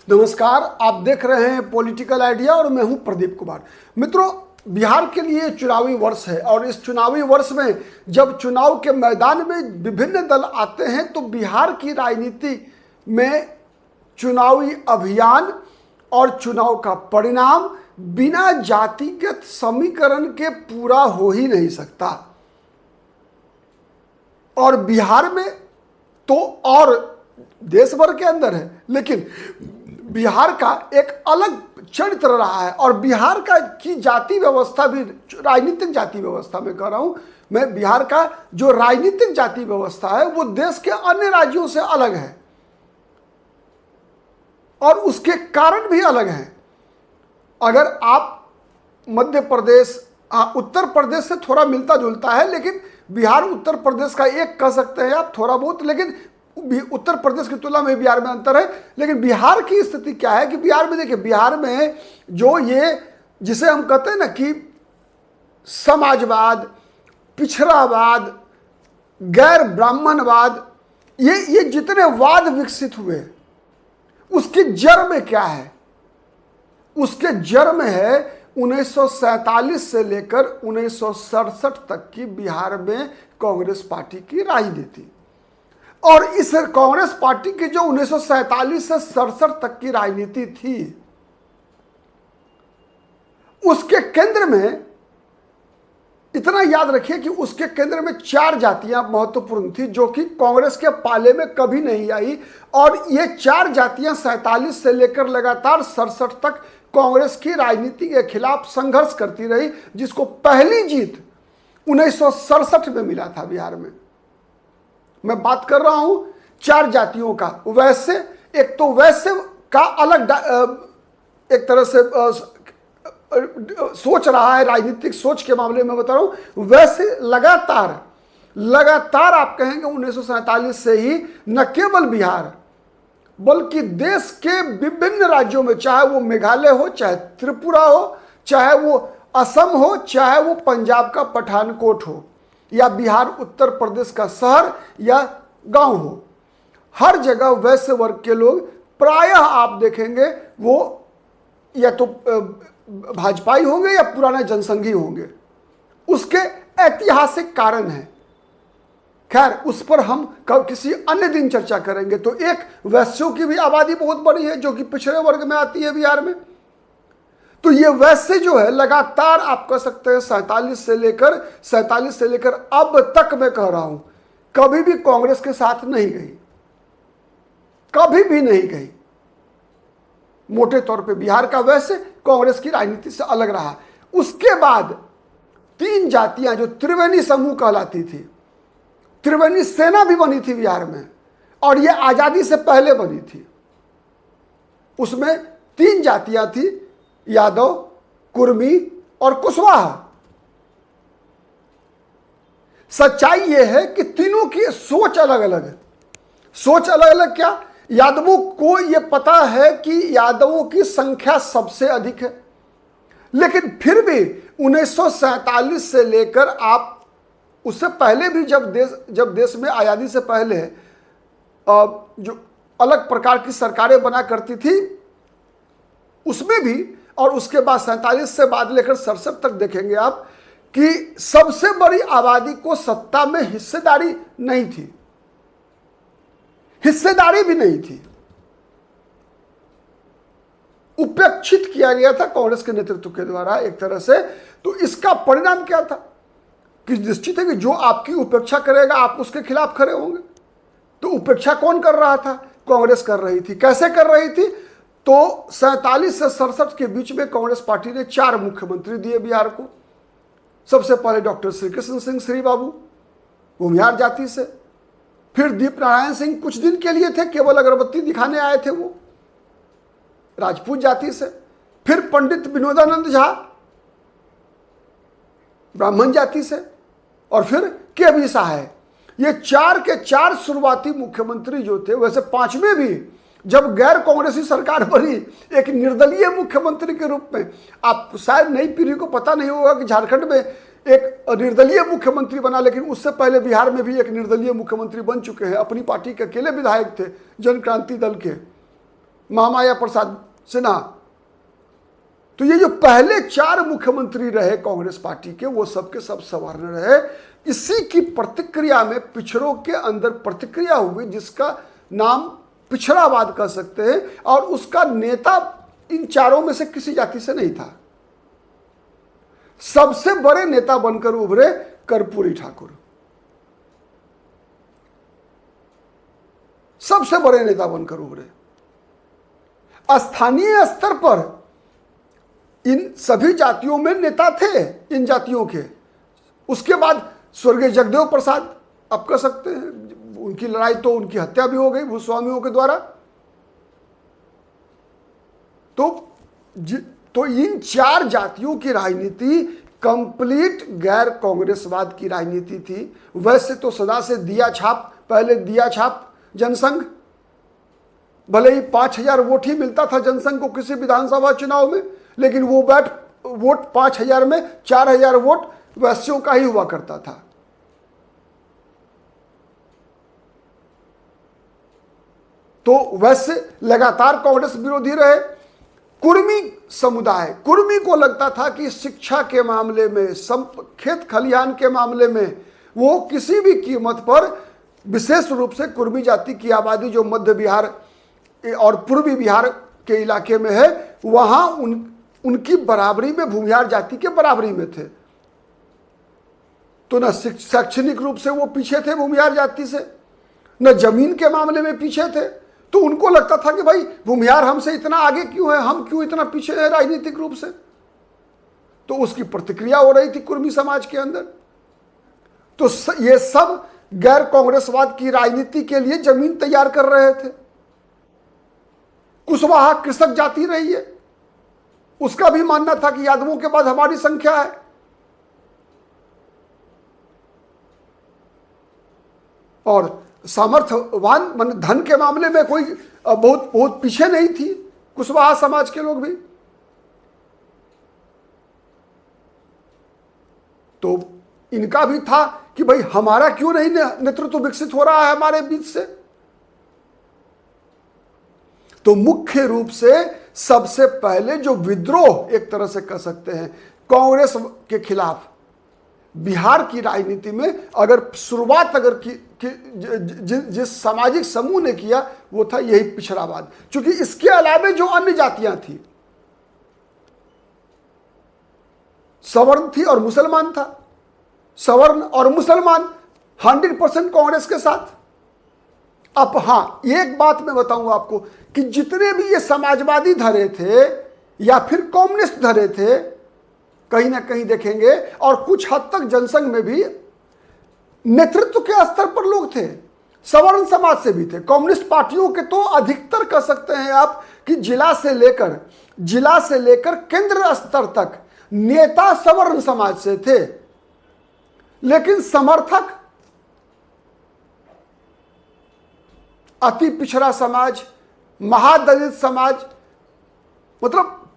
नमस्कार, आप देख रहे हैं पॉलिटिकल आइडिया और मैं हूं प्रदीप कुमार। मित्रों, बिहार के लिए चुनावी वर्ष है और इस चुनावी वर्ष में जब चुनाव के मैदान में विभिन्न दल आते हैं तो बिहार की राजनीति में चुनावी अभियान और चुनाव का परिणाम बिना जातिगत समीकरण के पूरा हो ही नहीं सकता। और बिहार में तो और देश भर के अंदर है, लेकिन बिहार का एक अलग चरित्र रहा है। और बिहार का की जाति व्यवस्था भी, राजनीतिक जाति व्यवस्था में कह रहा हूं मैं, बिहार का जो राजनीतिक जाति व्यवस्था है वो देश के अन्य राज्यों से अलग है और उसके कारण भी अलग हैं। अगर आप मध्य प्रदेश, उत्तर प्रदेश से थोड़ा मिलता जुलता है, लेकिन बिहार उत्तर प्रदेश का एक कह सकते हैं आप थोड़ा बहुत, लेकिन उत्तर प्रदेश की तुलना में बिहार में अंतर है। लेकिन बिहार की स्थिति क्या है कि बिहार में देखिए, बिहार में जो ये जिसे हम कहते हैं ना कि समाजवाद, पिछड़ावाद, गैर ब्राह्मणवाद, ये जितने वाद विकसित हुए उसकी जड़ में क्या है? उसके जड़ में है 1947 से लेकर 1967 तक की बिहार में कांग्रेस पार्टी की राजनीति। और इस कांग्रेस पार्टी की जो 1947 से 67 तक की राजनीति थी, उसके केंद्र में, इतना याद रखिए कि उसके केंद्र में 4 जातियां महत्वपूर्ण थी जो कि कांग्रेस के पाले में कभी नहीं आई। और ये 4 जातियां 47 से लेकर लगातार 67 तक कांग्रेस की राजनीति के खिलाफ संघर्ष करती रही, जिसको पहली जीत 1967 में मिला था बिहार में। मैं बात कर रहा हूं 4 जातियों का। वैसे एक तो वैसे का अलग एक तरह से सोच रहा है, राजनीतिक सोच के मामले में बता रहा हूं। वैसे लगातार आप कहेंगे 1947 से ही न केवल बिहार बल्कि देश के विभिन्न राज्यों में, चाहे वो मेघालय हो, चाहे त्रिपुरा हो, चाहे वो असम हो, चाहे वो पंजाब का पठानकोट हो, या बिहार उत्तर प्रदेश का शहर या गांव हो, हर जगह वैश्य वर्ग के लोग प्रायः आप देखेंगे वो या तो भाजपाई होंगे या पुराने जनसंघी होंगे। उसके ऐतिहासिक कारण हैं, खैर उस पर हम किसी अन्य दिन चर्चा करेंगे। तो एक, वैश्यों की भी आबादी बहुत बड़ी है जो कि पिछड़े वर्ग में आती है बिहार में। तो ये वैसे जो है लगातार आप कह सकते हैं 47 से लेकर अब तक, मैं कह रहा हूं, कभी भी कांग्रेस के साथ नहीं गई, कभी भी नहीं गई। मोटे तौर पे बिहार का वैसे कांग्रेस की राजनीति से अलग रहा। उसके बाद 3 जातियां जो त्रिवेणी समूह कहलाती थी, त्रिवेणी सेना भी बनी थी बिहार में, और यह आजादी से पहले बनी थी। उसमें 3 जातियां थी, यादव, कुर्मी और कुशवाहा। सच्चाई यह है कि तीनों की सोच अलग अलग है। सोच अलग अलग क्या? यादवों को यह पता है कि यादवों की संख्या सबसे अधिक है, लेकिन फिर भी 1947 से लेकर आप उससे पहले भी जब देश में आजादी से पहले जो अलग प्रकार की सरकारें बना करती थी उसमें भी, और उसके बाद 47 से बाद लेकर 67 तक देखेंगे आप कि सबसे बड़ी आबादी को सत्ता में हिस्सेदारी नहीं थी, हिस्सेदारी भी नहीं थी, उपेक्षित किया गया था कांग्रेस के नेतृत्व के द्वारा एक तरह से। तो इसका परिणाम क्या था कि निश्चित है कि जो आपकी उपेक्षा करेगा आप उसके खिलाफ खड़े होंगे। तो उपेक्षा कौन कर रहा था? कांग्रेस कर रही थी। कैसे कर रही थी? तो 47 से 67 के बीच में कांग्रेस पार्टी ने 4 मुख्यमंत्री दिए बिहार को। सबसे पहले डॉक्टर श्री कृष्ण सिंह श्री बाबू भूमिहार जाति से, फिर दीप नारायण सिंह कुछ दिन के लिए थे, केवल अगरबत्ती दिखाने आए थे, वो राजपूत जाति से, फिर पंडित विनोदानंद झा ब्राह्मण जाति से, और फिर के बी सहाय। ये 4 के 4 शुरुआती मुख्यमंत्री जो थे, वैसे 5वें भी जब गैर कांग्रेसी सरकार बनी एक निर्दलीय मुख्यमंत्री के रूप में, आप शायद नई पीढ़ी को पता नहीं होगा कि झारखंड में एक निर्दलीय मुख्यमंत्री बना, लेकिन उससे पहले बिहार में भी एक निर्दलीय मुख्यमंत्री बन चुके हैं। अपनी पार्टी के अकेले विधायक थे जन क्रांति दल के, महामाया प्रसाद सिन्हा। तो ये जो पहले 4 मुख्यमंत्री रहे कांग्रेस पार्टी के, वो सब के सब सवर्ण रहे। इसी की प्रतिक्रिया में पिछड़ों के अंदर प्रतिक्रिया हुई, जिसका नाम पिछड़ावाद कह सकते हैं, और उसका नेता इन चारों में से किसी जाति से नहीं था। सबसे बड़े नेता बनकर उभरे कर्पूरी ठाकुर, सबसे बड़े नेता बनकर उभरे। स्थानीय स्तर पर इन सभी जातियों में नेता थे, इन जातियों के। उसके बाद स्वर्गीय जगदेव प्रसाद, आप कह सकते हैं, उनकी लड़ाई तो उनकी हत्या भी हो गई भूस्वामियों के द्वारा। तो इन 4 जातियों की राजनीति कंप्लीट गैर कांग्रेसवाद की राजनीति थी। वैसे तो सदा से दिया छाप, पहले दिया छाप जनसंघ, भले ही 5000 वोट ही मिलता था जनसंघ को किसी विधानसभा चुनाव में, लेकिन वो वोट 5000 में 4000 वोट वैश्यों का ही हुआ करता था। तो वैसे लगातार कांग्रेस विरोधी रहे। कुर्मी समुदाय, कुर्मी को लगता था कि शिक्षा के मामले में, खेत खलिहान के मामले में वो किसी भी कीमत पर, विशेष रूप से कुर्मी जाति की आबादी जो मध्य बिहार और पूर्वी बिहार के इलाके में है, वहां उनकी बराबरी में, भूमिहार जाति के बराबरी में थे। तो न शैक्षणिक रूप से वो पीछे थे भूमिहार जाति से, न जमीन के मामले में पीछे थे। तो उनको लगता था कि भाई भूमिहार हमसे इतना आगे क्यों है, हम क्यों इतना पीछे हैं राजनीतिक रूप से। तो उसकी प्रतिक्रिया हो रही थी कुर्मी समाज के अंदर। तो ये सब गैर कांग्रेसवाद की राजनीति के लिए जमीन तैयार कर रहे थे। कुशवाहा कृषक जाति रही है, उसका भी मानना था कि यादवों के बाद हमारी संख्या है। और सामर्थ्यवान, मान धन के मामले में कोई बहुत पीछे नहीं थी कुशवाहा समाज के लोग भी। तो इनका भी था कि भाई हमारा क्यों नहीं नेतृत्व विकसित हो रहा है हमारे बीच से। तो मुख्य रूप से सबसे पहले जो विद्रोह एक तरह से कह सकते हैं कांग्रेस के खिलाफ बिहार की राजनीति में, अगर शुरुआत जिस सामाजिक समूह ने किया वो था यही पिछड़ावाद। क्योंकि इसके अलावा जो अन्य जातियां थी, सवर्ण थी और मुसलमान था, सवर्ण और मुसलमान 100% कांग्रेस के साथ। अब हाँ, एक बात मैं बताऊंगा आपको कि जितने भी ये समाजवादी धरे थे या फिर कम्युनिस्ट धरे थे, कहीं ना कहीं देखेंगे, और कुछ हद तक जनसंघ में भी नेतृत्व के स्तर पर लोग थे, सवर्ण समाज से भी थे। कम्युनिस्ट पार्टियों के तो अधिकतर कह सकते हैं आप कि जिला से लेकर केंद्र स्तर तक नेता सवर्ण समाज से थे, लेकिन समर्थक अति पिछड़ा समाज, महादलित समाज, मतलब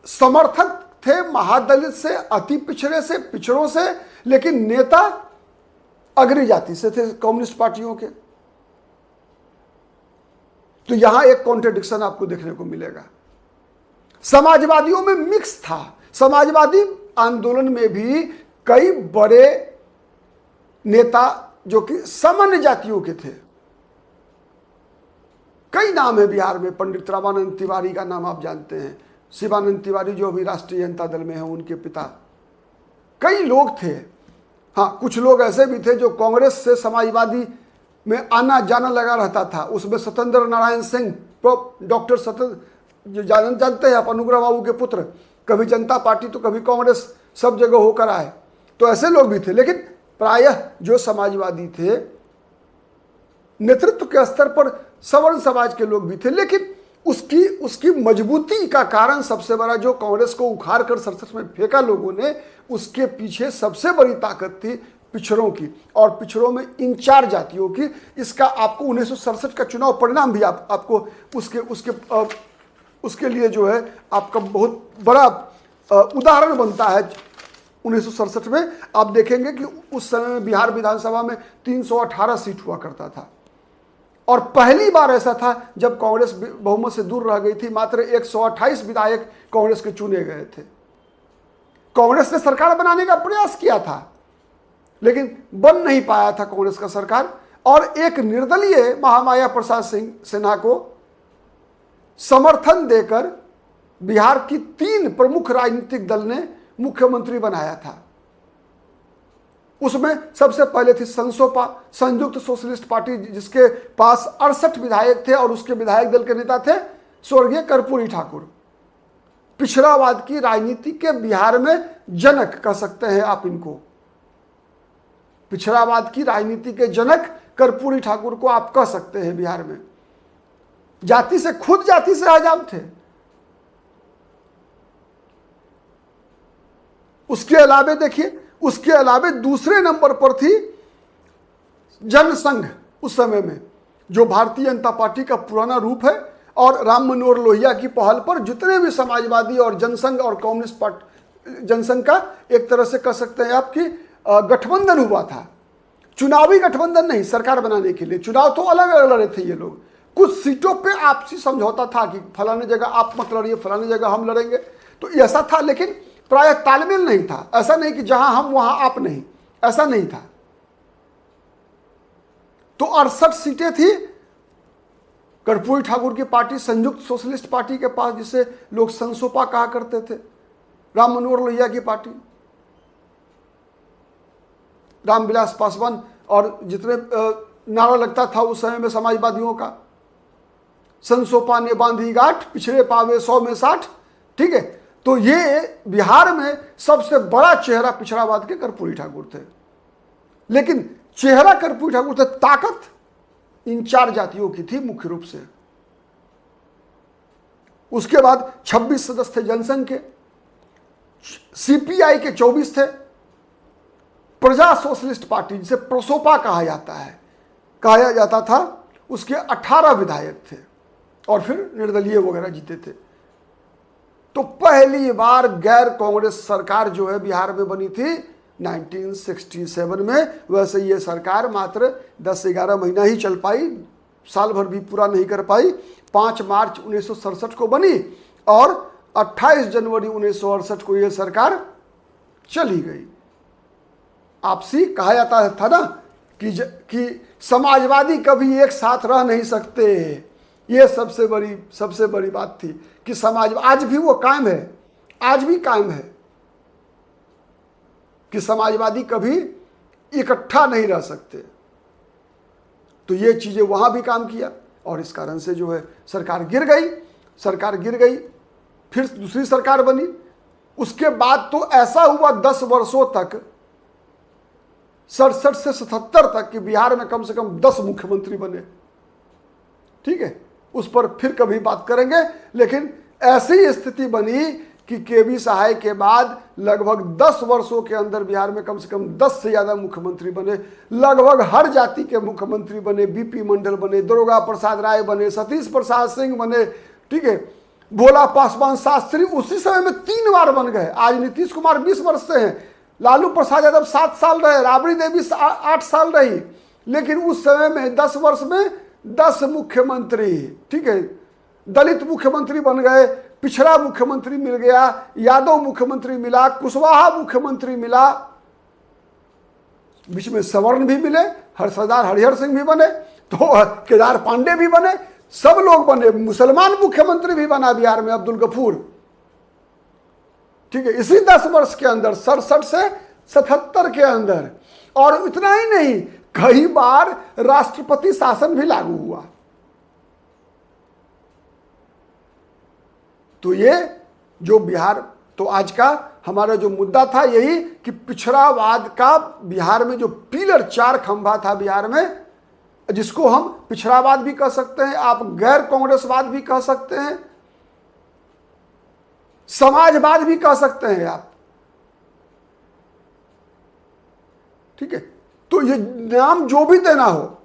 समर्थक थे महादलित से, अति पिछड़े से, पिछड़ों से, लेकिन नेता अग्रणी जाति से थे कम्युनिस्ट पार्टियों के। तो यहां एक कॉन्ट्रडिक्शन आपको देखने को मिलेगा। समाजवादियों में मिक्स था। समाजवादी आंदोलन में भी कई बड़े नेता जो कि सामान्य जातियों के थे, कई नाम है बिहार में। पंडित रामानंद तिवारी का नाम आप जानते हैं, शिवानंद तिवारी जो अभी राष्ट्रीय जनता दल में है, उनके पिता। कई लोग थे। हाँ, कुछ लोग ऐसे भी थे जो कांग्रेस से समाजवादी में आना जाना लगा रहता था। उसमें सत्येंद्र नारायण सिंह, डॉक्टर सत्येंद्र, जो जानते हैं आप, अनुग्रह बाबू के पुत्र, कभी जनता पार्टी तो कभी कांग्रेस, सब जगह होकर आए। तो ऐसे लोग भी थे, लेकिन प्रायः जो समाजवादी थे नेतृत्व के स्तर पर सवर्ण समाज के लोग भी थे। लेकिन उसकी मजबूती का कारण सबसे बड़ा, जो कांग्रेस को उखाड़ कर 67 में फेंका लोगों ने, उसके पीछे सबसे बड़ी ताकत थी पिछड़ों की, और पिछड़ों में इन 4 जातियों की। इसका आपको 1967 का चुनाव परिणाम भी आपको उसके लिए जो है आपका बहुत बड़ा उदाहरण बनता है। 1967 में आप देखेंगे कि उस समय में बिहार विधानसभा में 318 सीट हुआ करता था। और पहली बार ऐसा था जब कांग्रेस बहुमत से दूर रह गई थी। मात्र 128 विधायक कांग्रेस के चुने गए थे। कांग्रेस ने सरकार बनाने का प्रयास किया था, लेकिन बन नहीं पाया था कांग्रेस का सरकार। और एक निर्दलीय महामाया प्रसाद सिन्हा को समर्थन देकर बिहार की 3 प्रमुख राजनीतिक दल ने मुख्यमंत्री बनाया था। उसमें सबसे पहले थी संसोपा, संयुक्त सोशलिस्ट पार्टी, जिसके पास 68 विधायक थे और उसके विधायक दल के नेता थे स्वर्गीय कर्पूरी ठाकुर। पिछड़ावाद की राजनीति के बिहार में जनक कह सकते हैं आप इनको। पिछड़ावाद की राजनीति के जनक कर्पूरी ठाकुर को आप कह सकते हैं बिहार में। खुद जाति से आजाद थे। उसके अलावे देखिए, उसके अलावे दूसरे नंबर पर थी जनसंघ उस समय में, जो भारतीय जनता पार्टी का पुराना रूप है। और राम मनोहर लोहिया की पहल पर जितने भी समाजवादी और जनसंघ और कम्युनिस्ट पार्टी, जनसंघ का एक तरह से कह सकते हैं आपकी गठबंधन हुआ था। चुनावी गठबंधन नहीं, सरकार बनाने के लिए। चुनाव तो अलग अलग लड़े थे ये लोग। कुछ सीटों पे आपसी समझौता था कि फलाने जगह आप मत लड़िए, फलाने जगह हम लड़ेंगे, तो ऐसा था। लेकिन प्राय तालमेल नहीं था। ऐसा नहीं कि जहां हम वहां आप नहीं, ऐसा नहीं था। तो 68 सीटें थी कर्पूरी ठाकुर की पार्टी, संयुक्त सोशलिस्ट पार्टी के पास, जिसे लोग संसोपा कहा करते थे, राम मनोहर लोहिया की पार्टी, रामविलास पासवान और जितने नारा लगता था उस समय में समाजवादियों का, संसोपा ने बांधी गांठ, पिछड़े पावे 100 में 60। ठीक है, तो ये बिहार में सबसे बड़ा चेहरा पिछड़ावाद के कर्पूरी ठाकुर थे। लेकिन चेहरा कर्पूरी ठाकुर थे, ताकत इन 4 जातियों की थी मुख्य रूप से। उसके बाद 26 सदस्य थे जनसंघ के, सीपीआई के 24 थे, प्रजा सोशलिस्ट पार्टी जिसे प्रसोपा कहा जाता था, उसके 18 विधायक थे और फिर निर्दलीय वगैरह जीते थे। तो पहली बार गैर कांग्रेस सरकार जो है बिहार में बनी थी 1967 में। वैसे ये सरकार मात्र 10-11 महीना ही चल पाई, साल भर भी पूरा नहीं कर पाई। 5 मार्च 1967 को बनी और 28 जनवरी 1968 को यह सरकार चली गई। आपसी कहा जाता था ना कि समाजवादी कभी एक साथ रह नहीं सकते। ये सबसे बड़ी बात थी कि समाज आज भी वो कायम है, आज भी कायम है कि समाजवादी कभी इकट्ठा नहीं रह सकते। तो ये चीजें वहां भी काम किया और इस कारण से जो है सरकार गिर गई। फिर दूसरी सरकार बनी। उसके बाद तो ऐसा हुआ 10 वर्षों तक, 67 से 77 तक, कि बिहार में कम से कम 10 मुख्यमंत्री बने। ठीक है, उस पर फिर कभी बात करेंगे। लेकिन ऐसी स्थिति बनी कि केबी सहाय के बाद लगभग 10 वर्षों के अंदर बिहार में कम से कम 10 से ज्यादा मुख्यमंत्री बने। लगभग हर जाति के मुख्यमंत्री बने। बीपी मंडल बने, दुर्गा प्रसाद राय बने, सतीश प्रसाद सिंह बने। ठीक है, भोला पासवान शास्त्री उसी समय में 3 बार बन गए। आज नीतीश कुमार 20 वर्ष से हैं, लालू प्रसाद यादव 7 साल रहे, राबड़ी देवी 8 साल रही। लेकिन उस समय में 10 वर्ष में 10 मुख्यमंत्री। ठीक है, दलित मुख्यमंत्री बन गए, पिछड़ा मुख्यमंत्री मिल गया, यादव मुख्यमंत्री मिला, कुशवाहा मुख्यमंत्री मिला, बीच में सवर्ण भी मिले, सरदार हरिहर सिंह भी बने, तो केदार पांडे भी बने, सब लोग बने। मुसलमान मुख्यमंत्री भी बना बिहार में, अब्दुल गफूर। ठीक है, इसी 10 वर्ष के अंदर, 67 से 77 के अंदर। और इतना ही नहीं, कई बार राष्ट्रपति शासन भी लागू हुआ। तो ये जो बिहार, तो आज का हमारा जो मुद्दा था यही कि पिछड़ावाद का बिहार में जो पिलर 4 खंभा था बिहार में, जिसको हम पिछड़ावाद भी कह सकते हैं, आप गैर कांग्रेसवाद भी कह सकते हैं, समाजवाद भी कह सकते हैं आप। ठीक है, तो ये नाम जो भी देना हो,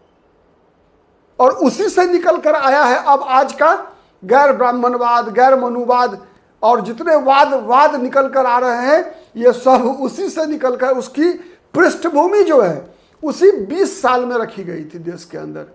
और उसी से निकल कर आया है अब आज का गैर ब्राह्मणवाद, गैर मनुवाद, और जितने वाद निकल कर आ रहे हैं, ये सब उसी से निकल कर, उसकी पृष्ठभूमि जो है उसी 20 साल में रखी गई थी देश के अंदर।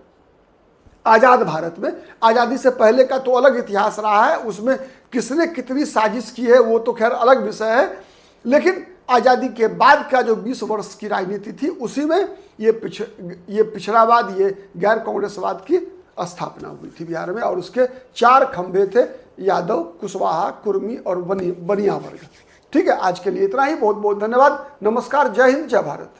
आज़ाद भारत में। आज़ादी से पहले का तो अलग इतिहास रहा है, उसमें किसने कितनी साजिश की है वो तो खैर अलग विषय है, लेकिन आज़ादी के बाद का जो 20 वर्ष की राजनीति थी उसी में ये पिछड़ावाद, ये गैर कांग्रेसवाद की स्थापना हुई थी बिहार में। और उसके 4 खंभे थे, यादव, कुशवाहा, कुर्मी और बनिया वर्ग। ठीक है, आज के लिए इतना ही। बहुत बहुत धन्यवाद। नमस्कार, जय हिंद, जय भारत।